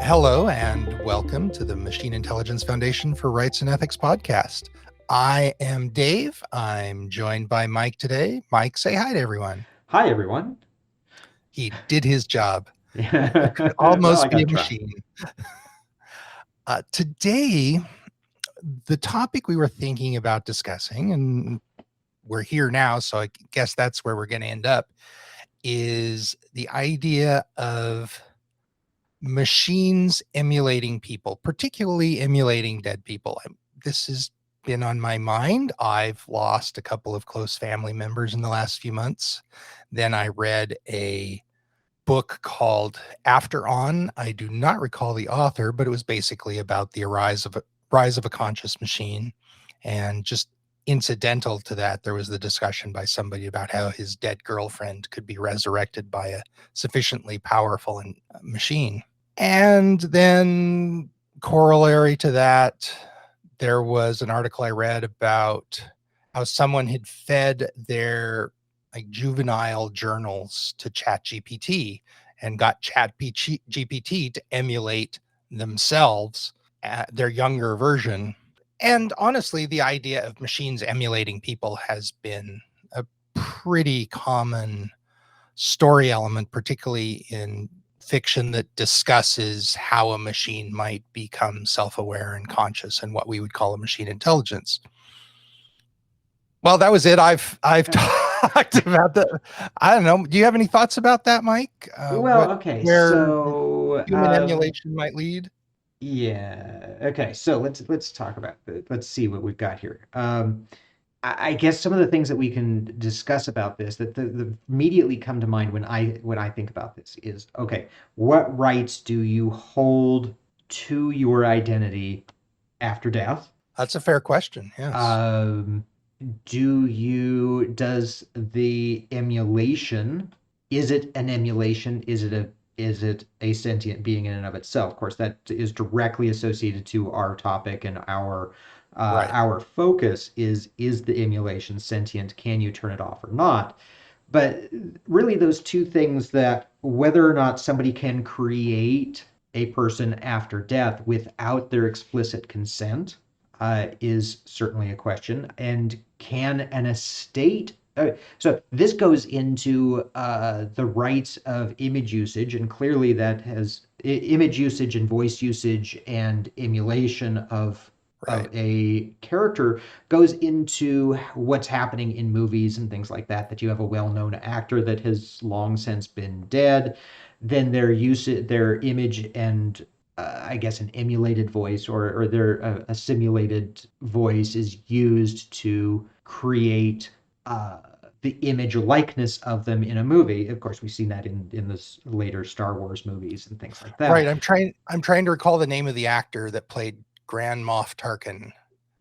Hello and welcome to the Machine Intelligence Foundation for Rights and Ethics podcast. I am Dave. I'm joined by Mike today. Mike, say hi to everyone. Hi, everyone. He did his job. He could Well, I almost be gotta a try. machine. Today, the topic we were thinking about discussing, and we're here now, so I guess that's where we're going to end up, is the idea of machines emulating people, particularly emulating dead people. This has been on my mind. I've lost a couple of close family members in the last few months. Then I read a book called After On. I do not recall the author, but it was basically about the rise of a conscious machine. And just incidental to that, there was the discussion by somebody about how his dead girlfriend could be resurrected by a sufficiently powerful machine. And then corollary to that, there was an article I read about how someone had fed their juvenile journals to ChatGPT and got ChatGPT to emulate themselves, their younger version. And honestly, the idea of machines emulating people has been a pretty common story element, particularly in fiction that discusses how a machine might become self-aware and conscious and what we would call a machine intelligence. Well, that was it. I've talked about that. I don't know. Do you have any thoughts about that, Mike? Well, okay, Where so human emulation might lead? yeah, okay, so let's talk about it. Let's see what we've got here. I guess some of the things that we can discuss about this that immediately come to mind when I think about this is, okay, what rights do you hold to your identity after death? That's a fair question. Yes. Um, does the emulation, is it an emulation? Is it a sentient being in and of itself? Of course, that is directly associated to our topic and Right. our focus is the emulation sentient? Can you turn it off or not? But really, those two things, that whether or not somebody can create a person after death without their explicit consent, is certainly a question. And can an estate? So this goes into the rights of image usage, and clearly that has image usage and voice usage and emulation of Right. a character goes into what's happening in movies and things like that. That you have a well-known actor that has long since been dead, then their image and I guess an emulated voice, or a simulated voice is used to create the image or likeness of them in a movie. Of course, we've seen that in this later Star Wars movies and things like Right. that. I'm trying to recall the name of the actor that played Grand Moff Tarkin.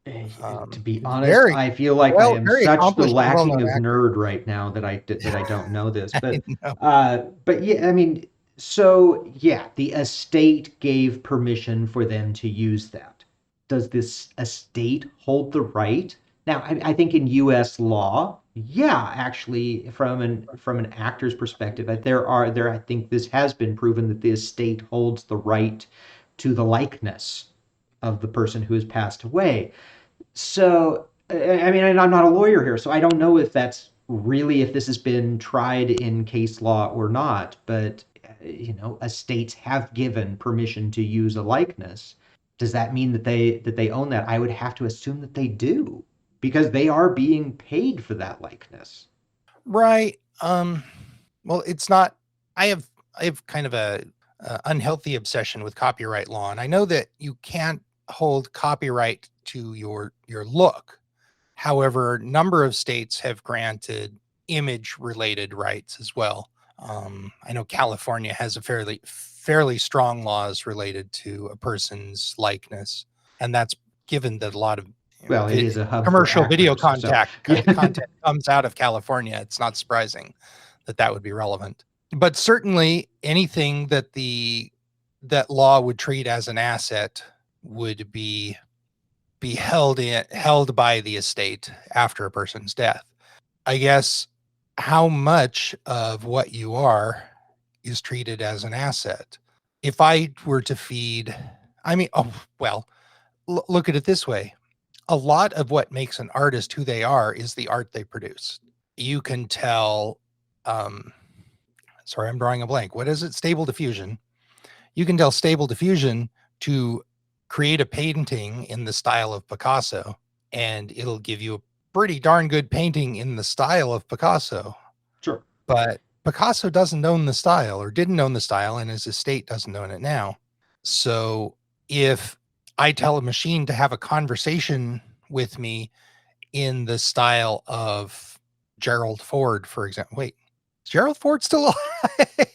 To be honest, Very I feel like I am very such the accomplished and lacking well-known of actor. nerd right now that I don't know this. I But know. but yeah, I mean, so yeah, the estate gave permission for them to use that. Does this estate hold the right? Now, I think in U.S. law, yeah, actually, from an actor's perspective, that I think this has been proven that the estate holds the right to the likeness of the person who has passed away. So, I mean, I'm not a lawyer here, so I don't know if that's really, if this has been tried in case law or not, but estates have given permission to use a likeness. Does that mean that they own that? I would have to assume that they do, because they are being paid for that likeness. Right. Well, it's not. I have I have kind of a unhealthy obsession with copyright law, and I know that you can't hold copyright to your look. However, a number of states have granted image related rights as well. I know California has a fairly strong laws related to a person's likeness, and that's given that a lot of Well, it is a hub for commercial video actors, so yeah. content comes out of California. It's not surprising that that would be relevant. But certainly anything that law would treat as an asset would be held by the estate after a person's death. I guess how much of what you are is treated as an asset. if I were to feed, I mean, oh, well, look at it this way. A lot of what makes an artist who they are is the art they produce. You can tell, um, sorry, I'm drawing a blank. What is it? Stable diffusion. You can tell stable diffusion to create a painting in the style of Picasso, and it'll give you a pretty darn good painting in the style of Picasso. Sure. But Picasso doesn't own the style or didn't own the style, and his estate doesn't own it now. So if I tell a machine to have a conversation with me in the style of Gerald Ford, for example. Wait, is Gerald Ford still alive?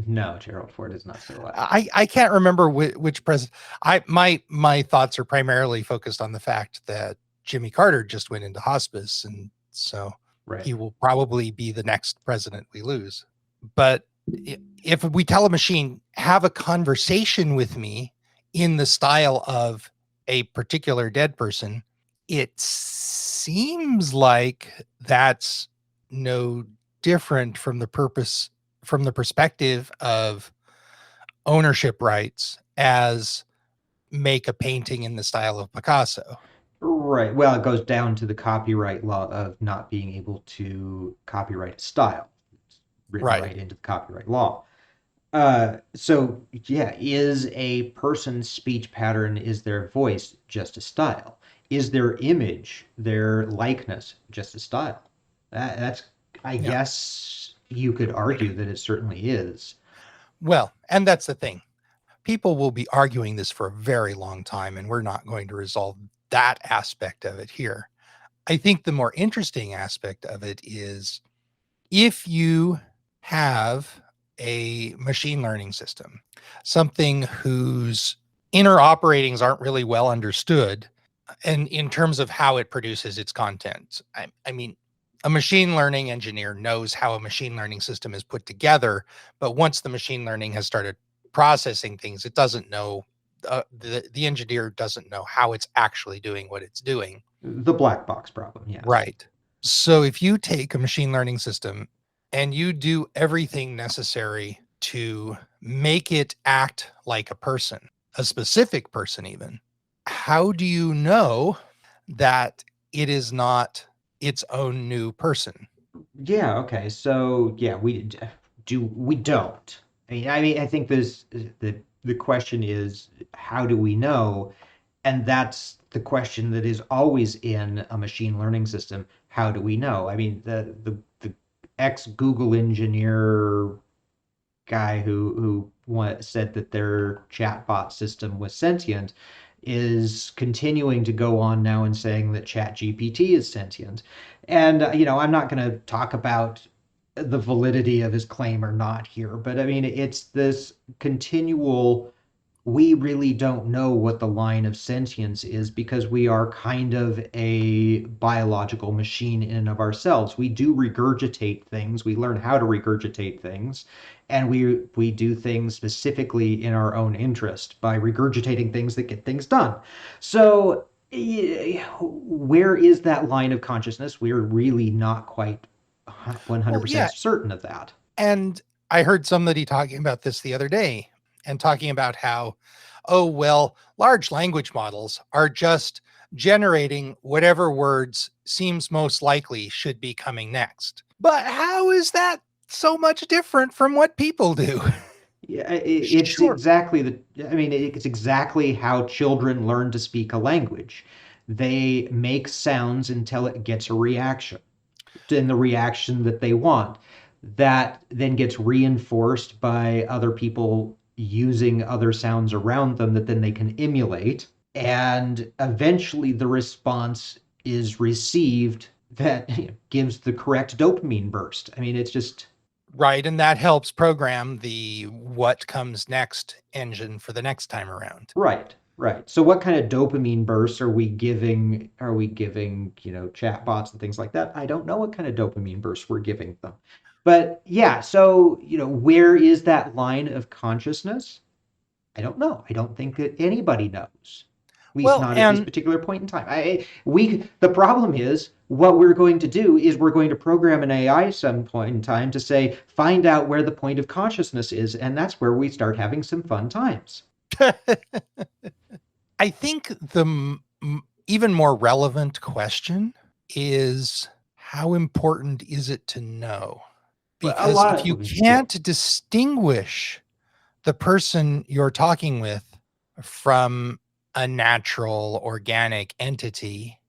No, Gerald Ford is not still alive. I can't remember which president. My thoughts are primarily focused on the fact that Jimmy Carter just went into hospice, and so Right. he will probably be the next president we lose. But if we tell a machine, have a conversation with me in the style of a particular dead person, it seems like that's no different from the perspective of ownership rights as make a painting in the style of Picasso. Right. Well, it goes down to the copyright law of not being able to copyright a style. It's written Right. right into the copyright law. So yeah, is a person's speech pattern, is their voice just a style? Is their image, their likeness just a style? That's, I Yeah. guess you could argue that it certainly is. Well, and that's the thing. People will be arguing this for a very long time, and we're not going to resolve that aspect of it here. I think the more interesting aspect of it is if you have a machine learning system, something whose inner operatings aren't really well understood, and in terms of how it produces its content, I mean, a machine learning engineer knows how a machine learning system is put together, but once the machine learning has started processing things, it doesn't know. The engineer doesn't know how it's actually doing what it's doing. The black box problem, yes. Right. So if you take a machine learning system and you do everything necessary to make it act like a person, a specific person, even, how do you know that it is not its own new person? Yeah, okay. So yeah, we don't. I mean, I think there's the question is how do we know? And that's the question that is always in a machine learning system. How do we know? I mean, the ex Google engineer guy who said that their chatbot system was sentient is continuing to go on now and saying that ChatGPT is sentient. And I'm not going to talk about the validity of his claim or not here, but I mean, it's this continual, we really don't know what the line of sentience is because we are kind of a biological machine in and of ourselves. We do regurgitate things, we learn how to regurgitate things, and we do things specifically in our own interest by regurgitating things that get things done. So where is that line of consciousness? We're really not quite Well, 100% yeah. certain of that. And I heard somebody talking about this the other day and talking about how, oh, well, large language models are just generating whatever words seems most likely should be coming next. But how is that so much different from what people do? Yeah, it's Sure. exactly I mean, it's exactly how children learn to speak a language. They make sounds until it gets a reaction, and the reaction that they want. That then gets reinforced by other people using other sounds around them that then they can emulate. And eventually the response is received that gives the correct dopamine burst. I mean, it's just Right. And that helps program the what comes next engine for the next time around. right, right. So what kind of dopamine bursts are we giving? Are we giving, chatbots and things like that? I don't know what kind of dopamine bursts we're giving them. But yeah, so, where is that line of consciousness? I don't know. I don't think that anybody knows. least Well, not at this and particular point in time. The problem is what we're going to do is we're going to program an AI some point in time to say, find out where the point of consciousness is, and that's where we start having some fun times. I think even more relevant question is, how important is it to know? A Because lot if you of sure. can't distinguish the person you're talking with from a natural organic entity,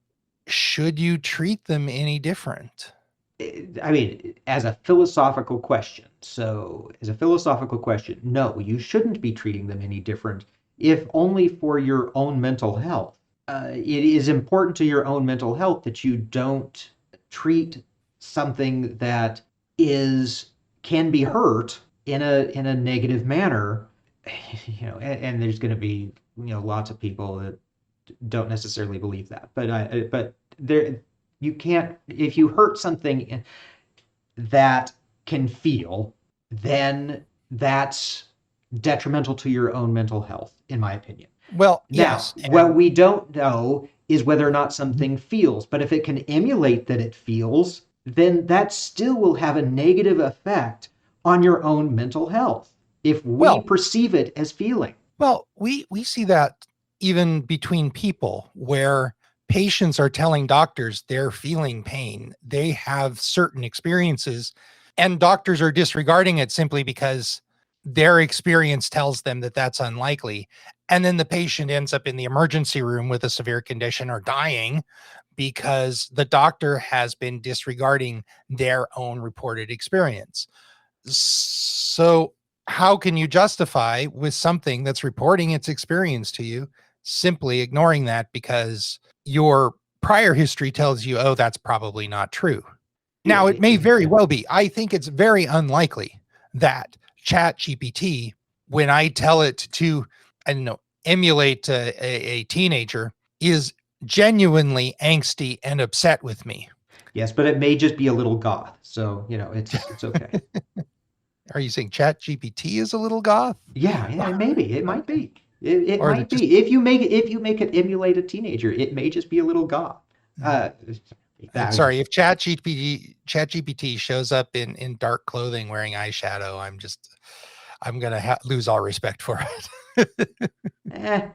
should you treat them any different? I mean, as a philosophical question. So, as a philosophical question, no, you shouldn't be treating them any different, if only for your own mental health. It is important to your own mental health that you don't treat something that is can be hurt in a negative manner. And there's going to be lots of people that don't necessarily believe that, but there you can't if you hurt something that can feel, then that's detrimental to your own mental health, in my opinion. Well, Now, yes. what And we don't know is whether or not something feels, but if it can emulate that it feels, then that still will have a negative effect on your own mental health if we well, perceive it as feeling. we see that even between people, where patients are telling doctors they're feeling pain, they have certain experiences, and doctors are disregarding it simply because their experience tells them that that's unlikely. And then the patient ends up in the emergency room with a severe condition or dying because the doctor has been disregarding their own reported experience. So, how can you justify with something that's reporting its experience to you simply ignoring that because your prior history tells you, oh, that's probably not true? Now, it may very Yeah. well be. I think it's very unlikely that Chat GPT, when I tell it to, I don't know, emulate a teenager, is genuinely angsty and upset with me. Yes, but it may just be a little goth. So, it's okay. Are you saying Chat GPT is a little goth? Yeah, yeah, maybe. It might Okay. be. It Or is might it just, be. If you make it emulate a teenager, it may just be a little goth. Uh, I'm I was sorry, just if Chat GPT shows up in dark clothing wearing eyeshadow, I'm gonna lose all respect for it. eh.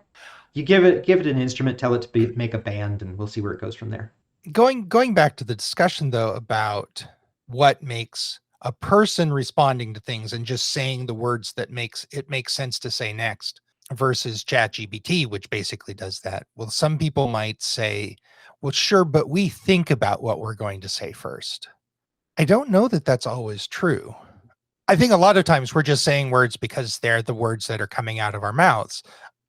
You give it an instrument, tell it to make a band, and we'll see where it goes from there. Going back to the discussion though about what makes a person responding to things and just saying the words that makes sense to say next versus ChatGPT, which basically does that. Well, some people might say, well, sure, but we think about what we're going to say first. I don't know that that's always true. I think a lot of times we're just saying words because they're the words that are coming out of our mouths.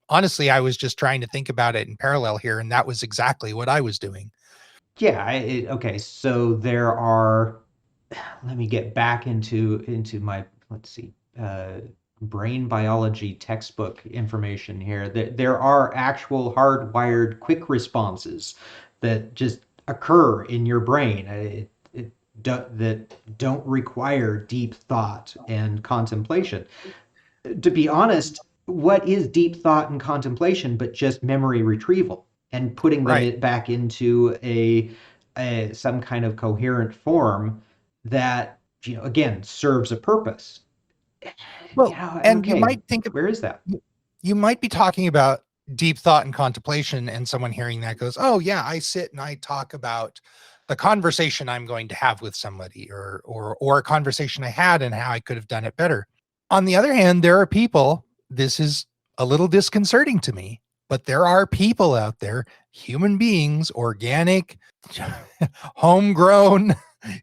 Honestly, I was just trying to think about it in parallel here, and that was exactly what I was doing. Yeah. Okay. So there are. Let me get back into my let's see brain biology textbook information here. There are actual hardwired quick responses that just occur in your brain. That don't require deep thought and contemplation. To be honest, what is deep thought and contemplation but just memory retrieval and putting them Right. back into a some kind of coherent form that again serves a purpose. Well, and you Okay, might think of, where is that? you might be talking about deep thought and contemplation, and someone hearing that goes, "Oh yeah, I sit and I talk about the conversation I'm going to have with somebody, or a conversation I had and how I could have done it better." On the other hand, there are people. This is a little disconcerting to me, but there are people out there, human beings, organic, homegrown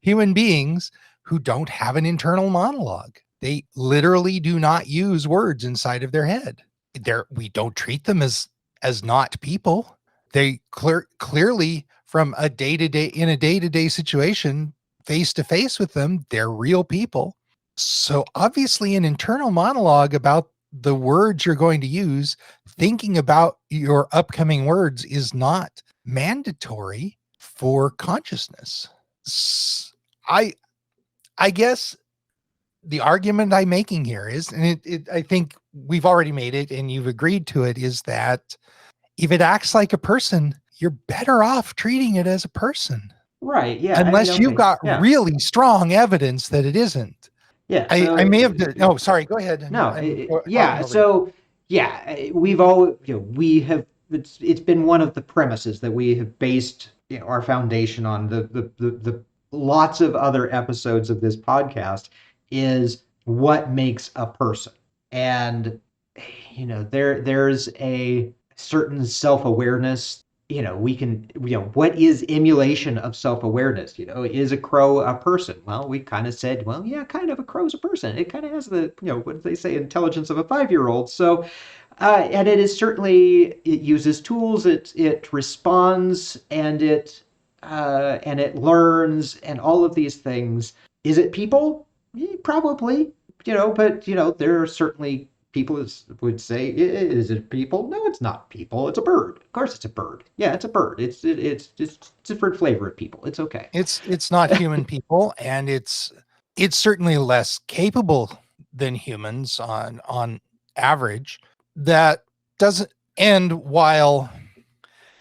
human beings who don't have an internal monologue. They literally do not use words inside of their head. We don't treat them as not people. They clearly, from a day-to-day situation, face to face with them, they're real people. So obviously an internal monologue about the words you're going to use, thinking about your upcoming words, is not mandatory for consciousness. I I guess the argument I'm making here is, and I think we've already made it and you've agreed to it, is that if it acts like a person, you're better off treating it as a person. Right. Yeah. I mean, Unless you've okay. got Yeah. really strong evidence that it isn't. Yeah. I So may have. Oh, sorry. Go ahead. no. I'm talking Yeah. over you. So yeah, we've all we have. It's been one of the premises that we have based our foundation on. The lots of other episodes of this podcast is what makes a person, and there's a certain self-awareness. We can, what is emulation of self-awareness? Is a crow a person? Well, we kind of said, well, yeah, kind of, a crow's a person. It kind of has the, what do they say, intelligence of a 5-year-old. So and it is certainly, it uses tools, it responds, and it learns, and all of these things. Is it people? Probably, but there are certainly people would say, is it people? No, it's not people. It's a bird. Of course, it's a bird. Yeah, it's a bird. It's different flavor of people. It's okay. It's not human people, and it's certainly less capable than humans on average. That doesn't and while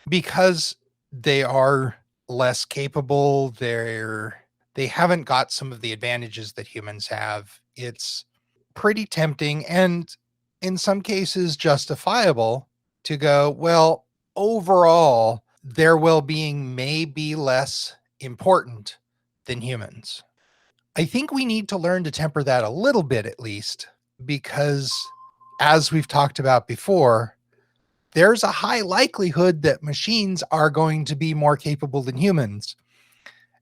because they are less capable, they haven't got some of the advantages that humans have. It's pretty tempting and in some cases justifiable to go, well, overall, their well-being may be less important than humans. I think we need to learn to temper that a little bit at least, because as we've talked about before, there's a high likelihood that machines are going to be more capable than humans.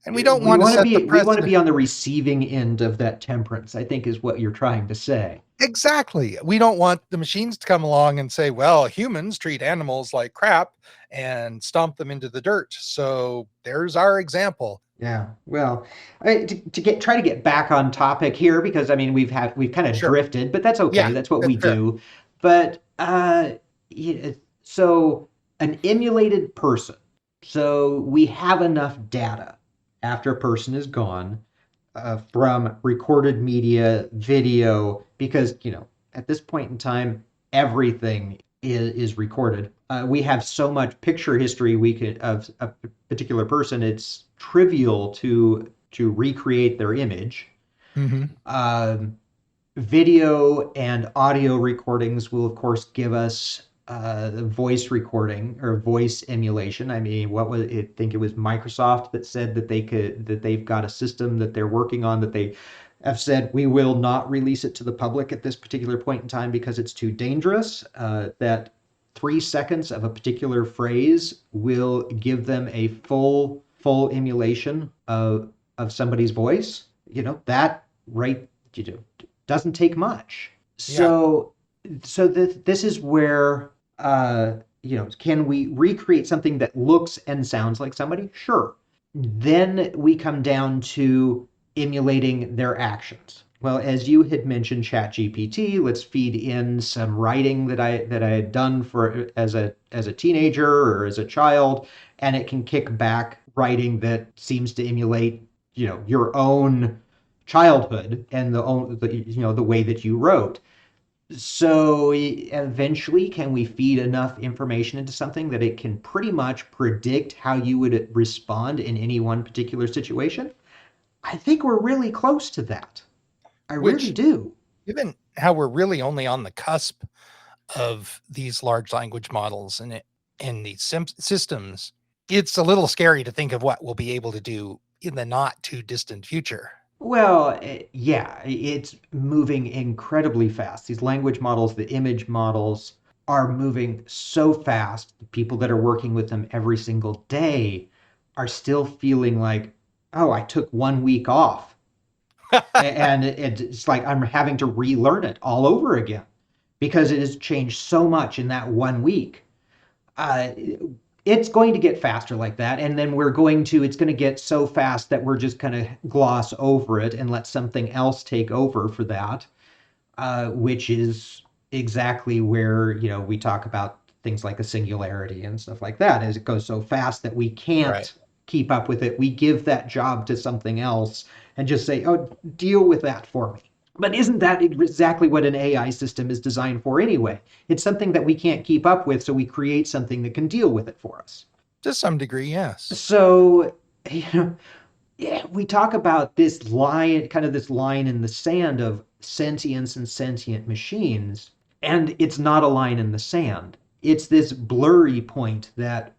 And we don't We want to want to set the be we want to precedent. be on the receiving end of that temperance, I think, is what you're trying to say. Exactly. We don't want the machines to come along and say, well, humans treat animals like crap and stomp them into the dirt. So there's our example. Yeah. Well, to get try to get back on topic here, because I mean we've kind of Sure. drifted, but that's Yeah, okay. That's what we that's fair. do. But yeah, so an emulated person. So we have enough data after a person is gone, from recorded media, video, because at this point in time everything is recorded. We have so much picture history we could of a particular person. It's trivial to recreate their image. Mm-hmm. Um, Video and audio recordings will, of course, give us voice recording or voice emulation. I mean, what was it? I think it was Microsoft that said that they've got a system that they're working on, that they have said we will not release it to the public at this particular point in time because it's too dangerous. That 3 seconds of a particular phrase will give them a full emulation of somebody's voice. That right, you know, doesn't take much. Yeah. So this is where can we recreate something that looks and sounds like somebody? Sure. Then we come down to emulating their actions. Well, as you had mentioned, ChatGPT, let's feed in some writing that I had done for as a teenager or as a child, and it can kick back writing that seems to emulate your own childhood and the way that you wrote. So eventually, can we feed enough information into something that it can pretty much predict how you would respond in any one particular situation? I think we're really close to that. I really Which, do. given how we're really only on the cusp of these large language models and these systems, it's a little scary to think of what we'll be able to do in the not too distant future. Well, yeah, it's moving incredibly fast. These language models, the image models, are moving so fast. The people that are working with them every single day are still feeling like, oh, I took 1 week off. And it's like I'm having to relearn it all over again because it has changed so much in that 1 week. Uh, it's going to get faster like that, and then it's going to get so fast that we're just going to gloss over it and let something else take over for that, which is exactly where we talk about things like a singularity and stuff like that. As it goes so fast that we Right. can't keep up with it, we give that job to something else and just say, oh, deal with that for me. But isn't that exactly what an AI system is designed for anyway? It's something that we can't keep up with, so we create something that can deal with it for us. To some degree, yes. So, you know, yeah, we talk about this line, kind of this line in the sand of sentience and sentient machines, and it's not a line in the sand. It's this blurry point that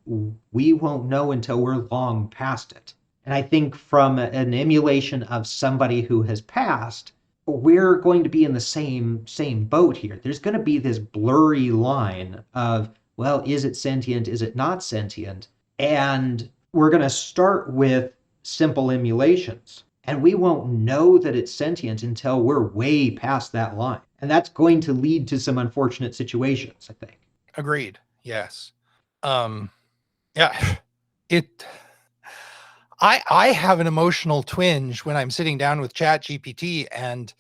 we won't know until we're long past it. And I think from an emulation of somebody who has passed, we're going to be in the same boat here. There's going to be this blurry line of, well, is it sentient? Is it not sentient? And we're going to start with simple emulations. And we won't know that it's sentient until we're way past that line. And that's going to lead to some unfortunate situations, I think. Agreed. Yes. Um, yeah. It I have an emotional twinge when I'm sitting down with Chat GPT, and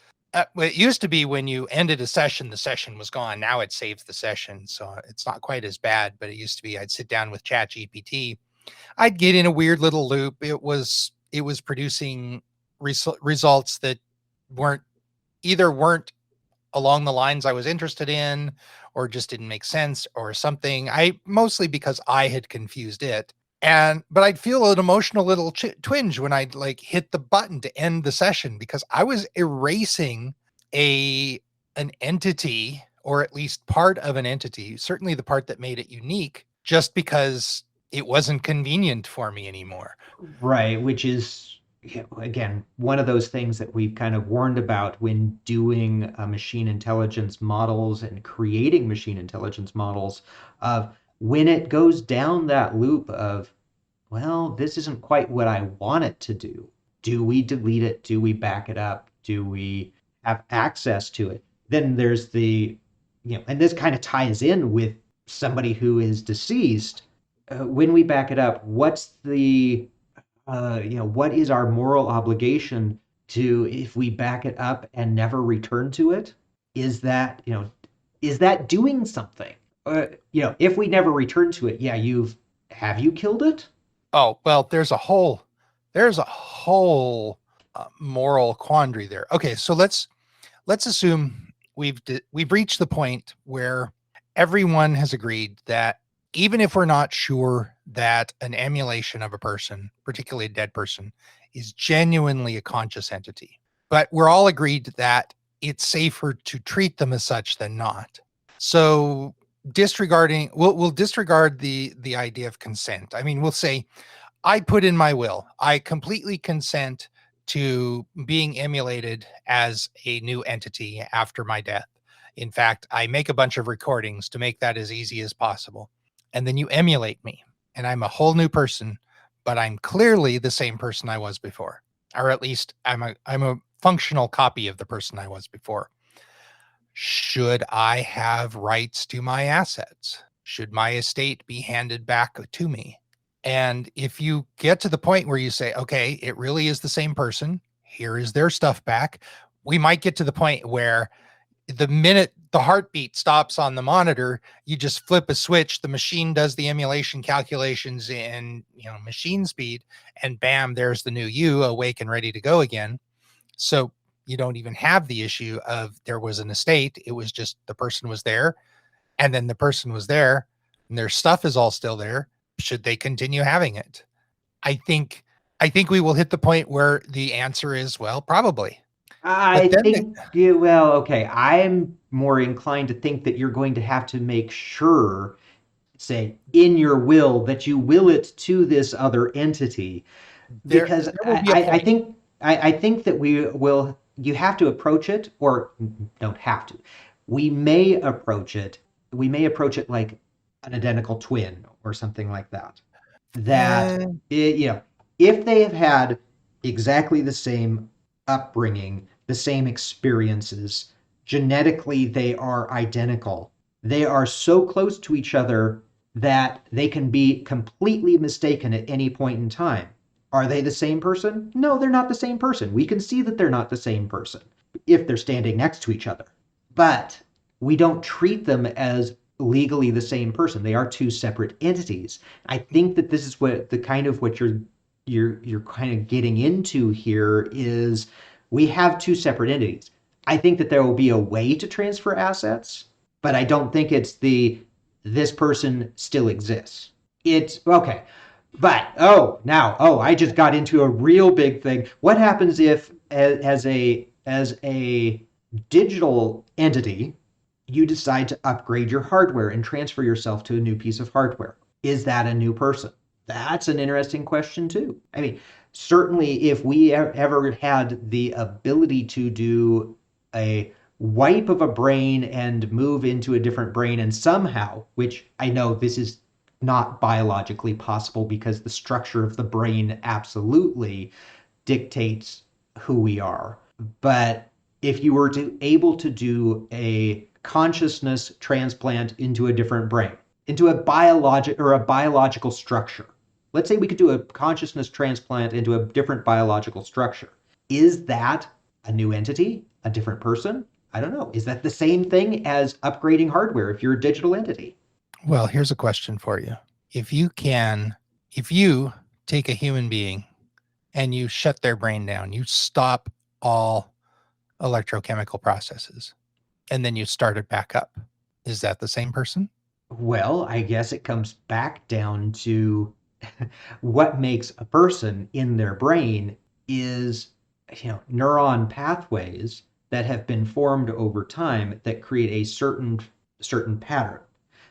well, it used to be when you ended a session, the session was gone. Now it saves the session, so it's not quite as bad. But it used to be I'd sit down with Chat GPT, I'd get in a weird little loop. It was producing results that weren't weren't along the lines I was interested in, or just didn't make sense or something. I mostly because I had confused it. But I'd feel an emotional little twinge when I'd like hit the button to end the session because I was erasing a an entity, or at least part of an entity, certainly the part that made it unique, just because it wasn't convenient for me anymore. Right, which is, again, one of those things that we've kind of warned about when doing machine intelligence models and creating machine intelligence models of when it goes down that loop of, well, this isn't quite what I want it to do. Do we delete it? Do we back it up? Do we have access to it? Then there's and this kind of ties in with somebody who is deceased. When we back it up, what's what is our moral obligation to, if we back it up and never return to it? Is that, is that doing something? If we never return to it, yeah, have you killed it? Oh, well, there's a whole moral quandary there. Okay, so let's assume we've reached the point where everyone has agreed that even if we're not sure that an emulation of a person, particularly a dead person, is genuinely a conscious entity, but we're all agreed that it's safer to treat them as such than not. So we'll disregard the idea of consent. I mean, we'll say I put in my will, I completely consent to being emulated as a new entity after my death. In fact, I make a bunch of recordings to make that as easy as possible. And then you emulate me, and I'm a whole new person, but I'm clearly the same person I was before. Or at least I'm a functional copy of the person I was before. Should I have rights to my assets? Should my estate be handed back to me? And if you get to the point where you say, okay, it really is the same person, here is their stuff back, we might get to the point where the minute the heartbeat stops on the monitor, you just flip a switch, the machine does the emulation calculations in, machine speed, and bam, there's the new you awake and ready to go again. So you don't even have the issue of there was an estate. It was just the person was there, and then the person was there, and their stuff is all still there. Should they continue having it? I think I think we will hit the point where the answer is, well, probably. But I then think, yeah, well, okay, I'm more inclined to think that you're going to have to make sure, say, in your will, that you will it to this other entity, because there will be a point. I think that you have to approach it, or don't have to. We may approach it. We may approach it like an identical twin or something like that. That Eh, if they have had exactly the same upbringing, the same experiences, genetically they are identical. They are so close to each other that they can be completely mistaken at any point in time. Are they the same person? No, they're not the same person. We can see that they're not the same person if they're standing next to each other. But we don't treat them as legally the same person. They are two separate entities. I think that this is what you're kind of getting into here is we have two separate entities. I think that there will be a way to transfer assets, but I don't think it's this person still exists. It's okay. But I just got into a real big thing. What happens if as a digital entity you decide to upgrade your hardware and transfer yourself to a new piece of hardware? Is that a new person? That's an interesting question too. I mean, certainly if we ever had the ability to do a wipe of a brain and move into a different brain and somehow, which I know this is not biologically possible because the structure of the brain absolutely dictates who we are. But if you were to able to do a consciousness transplant into a different brain, into a biological structure. Let's say we could do a consciousness transplant into a different biological structure. Is that a new entity, a different person? I don't know. Is that the same thing as upgrading hardware if you're a digital entity? Well, here's a question for you. If you take a human being and you shut their brain down, you stop all electrochemical processes, and then you start it back up, is that the same person? Well, I guess it comes back down to what makes a person in their brain is, neuron pathways that have been formed over time that create a certain pattern.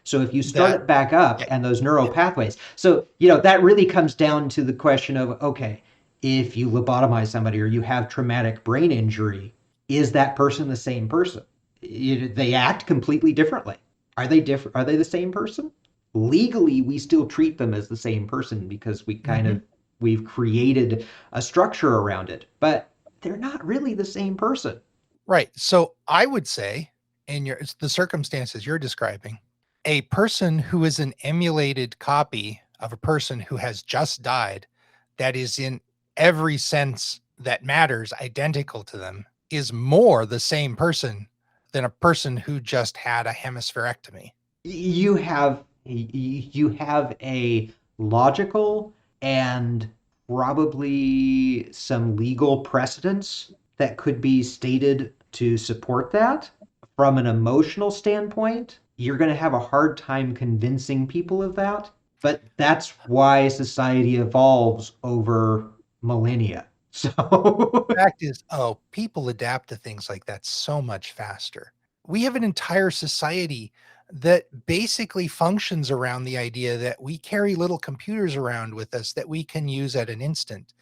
So if you start That it back up yeah, and those neural yeah, pathways, so that really comes down to the question of, okay, if you lobotomize somebody or you have traumatic brain injury, is that person the same person? They act completely differently. Are they different? Are they the same person? Legally, we still treat them as the same person because mhm. we've created a structure around it, but they're not really the same person. Right. So I would say, in the circumstances you're describing, a person who is an emulated copy of a person who has just died, that is in every sense that matters identical to them, is more the same person than a person who just had a hemispherectomy. You have a logical and probably some legal precedents that could be stated to support that. From an emotional standpoint, you're going to have a hard time convincing people of that, but that's why society evolves over millennia. So Fact is, oh, people adapt to things like that so much faster. We have an entire society that basically functions around the idea that we carry little computers around with us that we can use at an instant.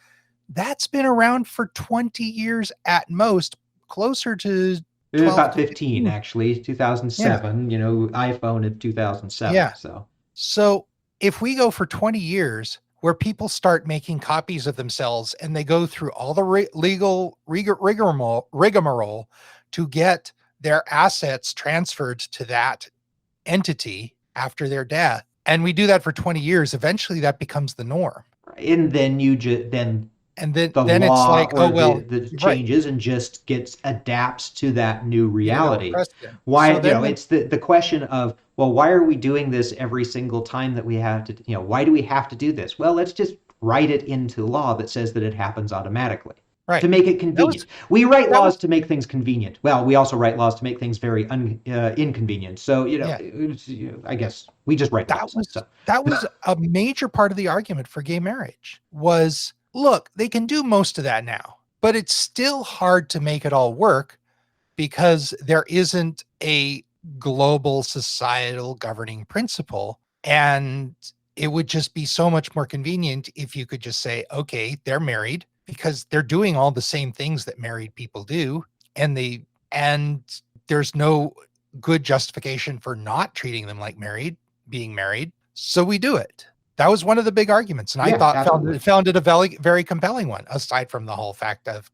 That's been around for 20 years at most, closer to 12 about to 15 15. actually, Yeah. 2007, iPhone in 2007. Yeah. So So if we go for 20 years where people start making copies of themselves and they go through all the legal rigmarole to get their assets transferred to that entity after their death, and we do that for 20 years, eventually that becomes the norm. and then you just then And then the then it's law like, or oh the well, the right, changes and just gets adapts to that new you know, reality. precedent. Why, So then when it's the question of, well, why are we doing this every single time that we have to, why do we have to do this? Well, let's just write it into law that says that it happens automatically to right. make it That was convenient. We write that was laws to make things convenient. Well, we also write laws to make things very inconvenient. So, yeah. I guess we just write that laws. was So, that was a major part of the argument for gay marriage was, look, they can do most of that now, but it's still hard to make it all work because there isn't a global societal governing principle, and it would just be so much more convenient if you could just say, okay, they're married because they're doing all the same things that married people do, and there's no good justification for not treating them like being married, so we do it. That was one of the big arguments, and I yeah, thought absolutely. found it a very compelling one. Aside from the whole fact of,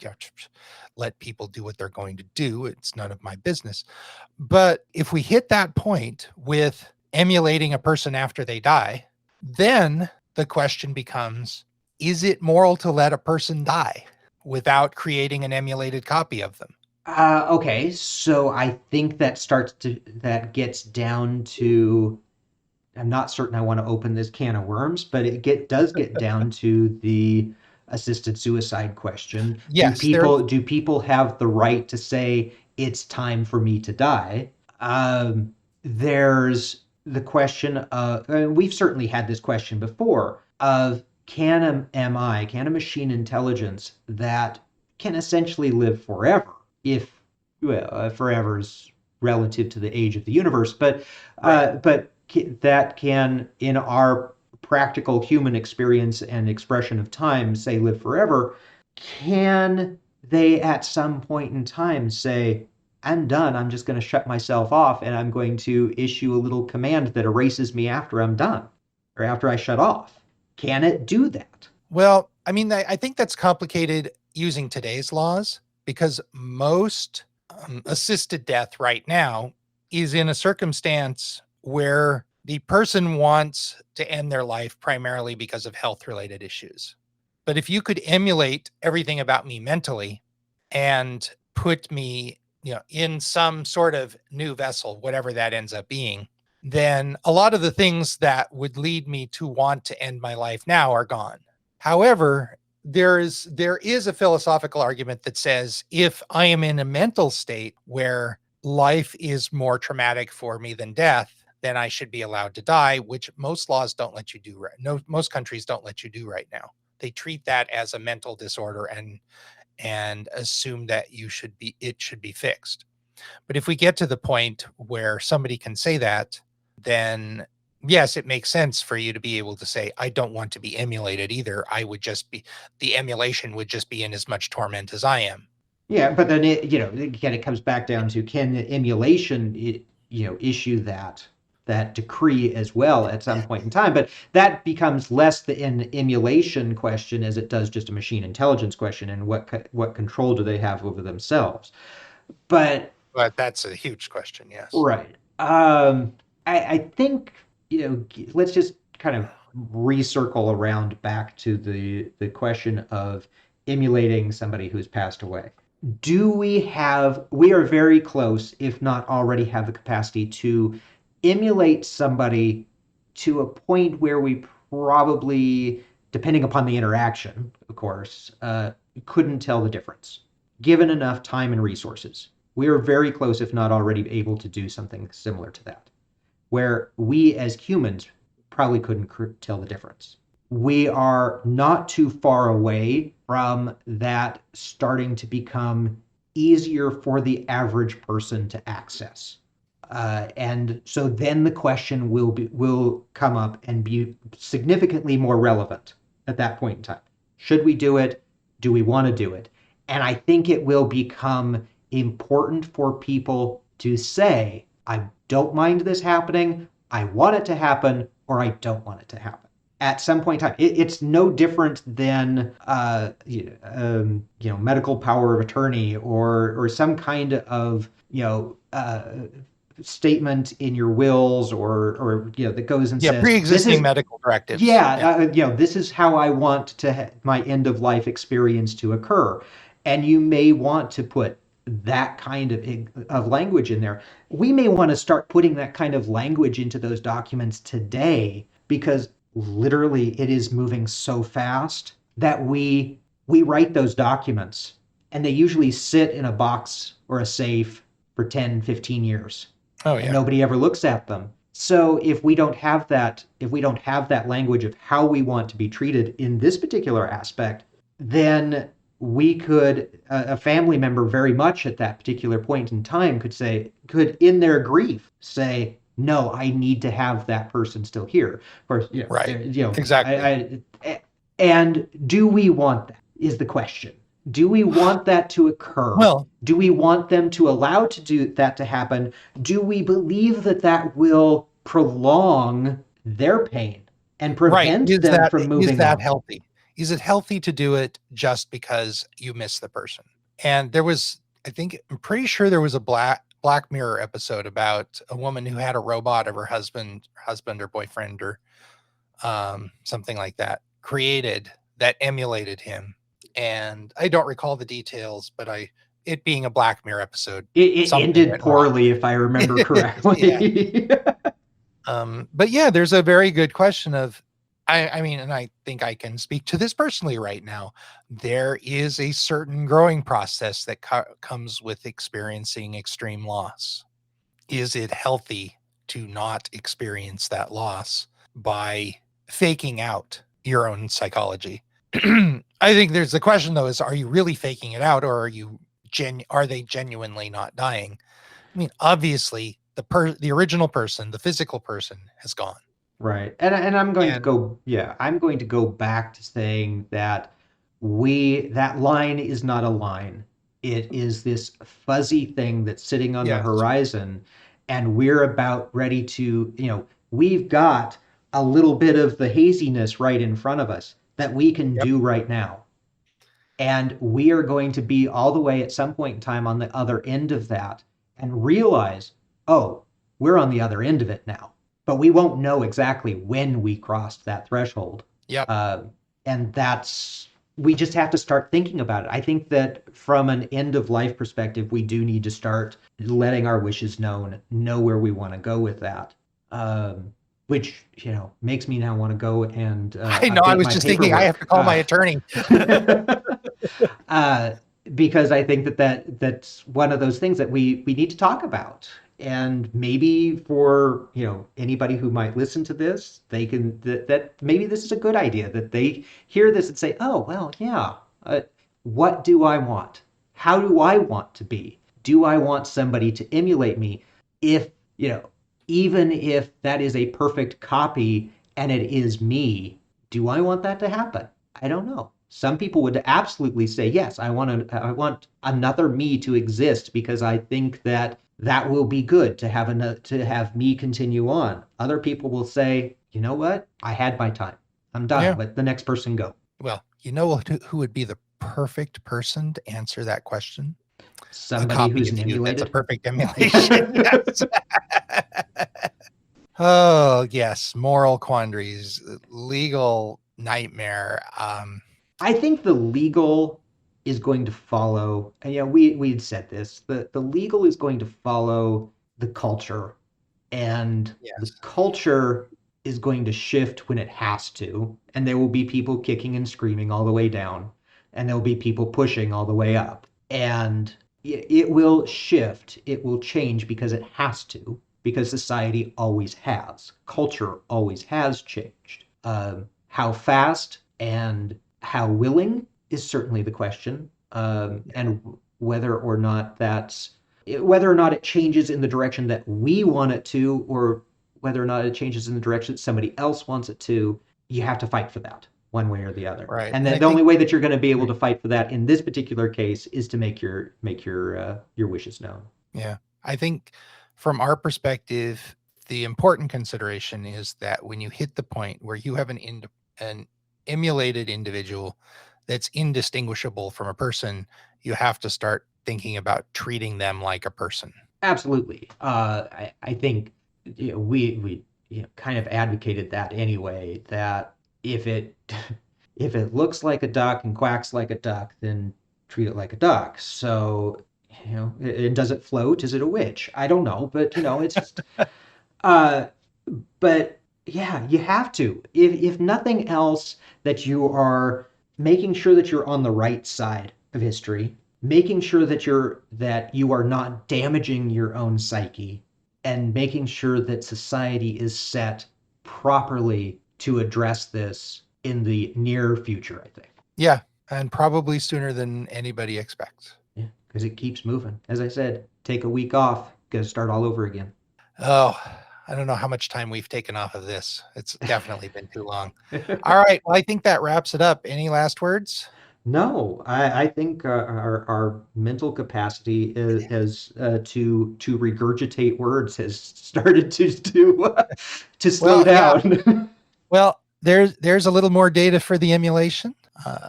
let people do what they're going to do, it's none of my business. But if we hit that point with emulating a person after they die, then the question becomes: is it moral to let a person die without creating an emulated copy of them? Okay, so I think that gets down to, I'm not certain I want to open this can of worms, but does get down to the assisted suicide question. Do Yes, people there's do people have the right to say it's time for me to die. There's the question of, we've certainly had this question before, of can a machine intelligence that can essentially live forever, if well, forever is relative to the age of the universe, but Right. that can, in our practical human experience and expression of time, say live forever, can they at some point in time say, I'm done, I'm just going to shut myself off and I'm going to issue a little command that erases me after I'm done or after I shut off? Can it do that? Well, I mean, I think that's complicated using today's laws because most assisted death right now is in a circumstance where the person wants to end their life primarily because of health related issues. But if you could emulate everything about me mentally and put me, in some sort of new vessel, whatever that ends up being, then a lot of the things that would lead me to want to end my life now are gone. However, there is a philosophical argument that says if I am in a mental state where life is more traumatic for me than death, then I should be allowed to die, which most laws don't let you do right. No, most countries don't let you do right now. They treat that as a mental disorder and assume that it should be fixed. But if we get to the point where somebody can say that, then yes, it makes sense for you to be able to say, I don't want to be emulated either. The emulation would just be in as much torment as I am. Yeah, but then again, it comes back down to, can the emulation issue that decree as well at some point in time? But that becomes less an emulation question as it does just a machine intelligence question, and what control do they have over themselves? But But that's a huge question, yes. right. I think, let's just kind of recircle around back to the question of emulating somebody who's passed away. We are very close, if not already have the capacity to emulate somebody to a point where we probably, depending upon the interaction, of course, couldn't tell the difference, given enough time and resources. We are very close, if not already able to do something similar to that, where we as humans probably couldn't tell the difference. We are not too far away from that starting to become easier for the average person to access. And so then the question will come up and be significantly more relevant at that point in time. Should we do it? Do we want to do it? And I think it will become important for people to say, I don't mind this happening, I want it to happen, or I don't want it to happen. At some point in time, it's no different than medical power of attorney or some kind of statement in your wills or that goes and Yeah, says, this pre-existing is, medical directives. yeah, Yeah. this is how I want my end of life experience to occur. And you may want to put that kind of language in there. We may want to start putting that kind of language into those documents today, because literally it is moving so fast that we write those documents and they usually sit in a box or a safe for 10, 15 years Oh and yeah. nobody ever looks at them. So if we don't have that language of how we want to be treated in this particular aspect, then we could, a family member very much at that particular point in time could in their grief say, no, I need to have that person still here. Of course, Right. Exactly. and do we want that is the question. Do we want that to occur? Well, Do we want them to allow to do that to happen? Do we believe that that will prolong their pain and right. prevent them from Is moving that on? healthy? Is it healthy to do it just because you miss the person? And I'm pretty sure there was a Black Mirror episode about a woman who had a robot of her husband or boyfriend or something like that created that emulated him. And I don't recall the details, but it being a Black Mirror episode, It something ended went wrong. poorly, if I remember Yeah. correctly. But yeah, there's a very good question of I mean, and I think I can speak to this personally right now. There is a certain growing process that comes with experiencing extreme loss. Is it healthy to not experience that loss by faking out your own psychology? I think there's the question though: is are you really faking it out, or are they genuinely not dying? I mean, obviously, the original person, the physical person, has gone. Right. And I'm going to And go, yeah, I'm going to go back to saying that that line is not a line. It is this fuzzy thing that's sitting on the yes, horizon, and we're about ready to, we've got a little bit of the haziness right in front of us that we can yep, do right now. And we are going to be all the way at some point in time on the other end of that and realize, oh, we're on the other end of it now. But we won't know exactly when we crossed that threshold. yep. Uh, and we just have to start thinking about it. I think that from an end of life perspective, we do need to start letting our wishes known, know where we want to go with that. Which makes me now want to go and I know. I update was my just thinking I have paperwork. to call my attorney. uh, because I think that's one of those things that we need to talk about. And maybe for anybody who might listen to this, they can that maybe this is a good idea that they hear this and say, oh well, yeah. What do I want? How do I want to be? Do I want somebody to emulate me? If even if that is a perfect copy and it is me, do I want that to happen? I don't know. Some people would absolutely say, yes, I want another me to exist because I think that will be good to have me continue on. Other people will say, you know what? I had my time. I'm done. Yeah. Let the next person go. Well, who would be the perfect person to answer that question? A Somebody copy who's of an you that's a emulated. perfect emulation. Yes. Oh, yes. Moral quandaries, legal nightmare. I think the legal is going to follow, and we had said this, the legal is going to follow the culture, and the Yes. culture is going to shift when it has to, and there will be people kicking and screaming all the way down, and there will be people pushing all the way up. And it will shift, it will change because it has to, because society always has. Culture always has changed. How fast and how willing is certainly the question, and whether or not it changes in the direction that we want it to, or whether or not it changes in the direction that somebody else wants it to. You have to fight for that one way or the other. Right. And And then I the only think way that you're going to be able to fight for that in this particular case is to make your wishes known. yeah. I think from our perspective, the important consideration is that when you hit the point where you have an emulated individual that's indistinguishable from a person, you have to start thinking about treating them like a person. Absolutely. I think we kind of advocated that anyway. That if it if it looks like a duck and quacks like a duck, then treat it like a duck. So and does it float? Is it a witch? I don't know, but it's just. Uh, but yeah, you have to. If nothing else, that you are making sure that you're on the right side of history, making sure that you are not damaging your own psyche, and making sure that society is set properly to address this in the near future, I think. Yeah. And probably sooner than anybody expects. Yeah, because it keeps moving. As I said, take a week off, gotta start all over again. Oh, I don't know how much time we've taken off of this. It's definitely been too long. All right. Well, I think that wraps it up. Any last words? No, I think our mental capacity to regurgitate words has started to slow Well, yeah. down. Well, there's a little more data for the emulation.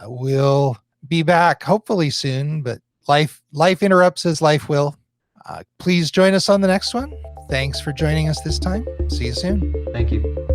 We'll be back hopefully soon, but life interrupts as life will. Please join us on the next one. Thanks for joining us this time. See you soon. Thank you.